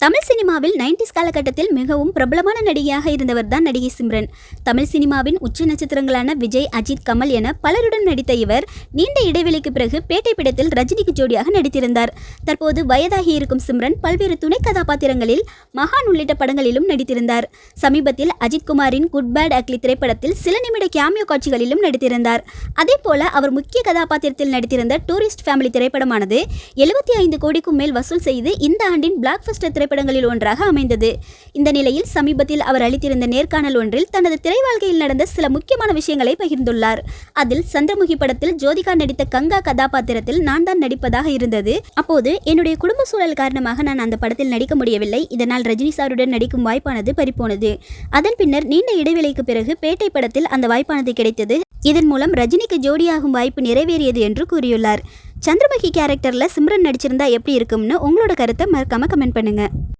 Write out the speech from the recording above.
தமிழ் சினிமாவில் 90s காலகட்டத்தில் மிகவும் பிரபலமான நடிகையாக இருந்தவர் தான் நடிகை சிம்ரன். தமிழ் சினிமாவின் உச்ச நட்சத்திரங்களான விஜய், அஜித், கமல் என பலருடன் நடித்த இவர் நீண்ட இடைவெளிக்கு பிறகு பேட்டை படத்தில் ரஜினிக்கு ஜோடியாக நடித்திருந்தார். தற்போது வயதாகி இருக்கும் சிம்ரன் பல்வேறு துணை கதாபாத்திரங்களில் மகான் உள்ளிட்ட படங்களிலும் நடித்திருந்தார். சமீபத்தில் அஜித் குமாரின் குட் பேட் அக்லி திரைப்படத்தில் சில நிமிட கேமியோ காட்சிகளிலும் நடித்திருந்தார். அதேபோல அவர் முக்கிய கதாபாத்திரத்தில் நடித்திருந்த டூரிஸ்ட் ஃபேமிலி திரைப்படமானது 75 கோடிக்கும் மேல் வசூல் செய்து இந்த ஆண்டின் பிளாக் பஸ்டர் திரைப்படங்களில் ஒன்றாக அமைந்தது. இந்த நிலையில் சமீபத்தில் அவர் அளித்திருந்த நேர்காணல் ஒன்றில் தனது திரை வாழ்க்கையில் நடந்த சில முக்கியமான விஷயங்களை பகிர்ந்துள்ளார். அதில் சந்திரமுகி படத்தில் ஜோதிகா நடித்த கங்கா கதாபாத்திரத்தில் நான் தான் நடிப்பதாக இருந்தது. அப்போது என்னுடைய குடும்ப சூழல் காரணமாக நான் அந்த படத்தில் நடிக்க முடியவில்லை. இதனால் ரஜினி சாருடன் நடிக்கும் வாய்ப்பானது பறிபோனது. அதன் பின்னர் நீண்ட இடைவெளிக்கு பிறகு பேட்டை படத்தில் அந்த வாய்ப்பானது கிடைத்தது. இதன் மூலம் ரஜினிக்கு ஜோடியாகும் வாய்ப்பு நிறைவேறியது என்று கூறியுள்ளார். சந்திரமுகி கேரக்டர்ல சிம்ரன் நடிச்சிருந்தா எப்படி இருக்கும்னு உங்களோட கருத்தை மறக்காம கமெண்ட் பண்ணுங்க.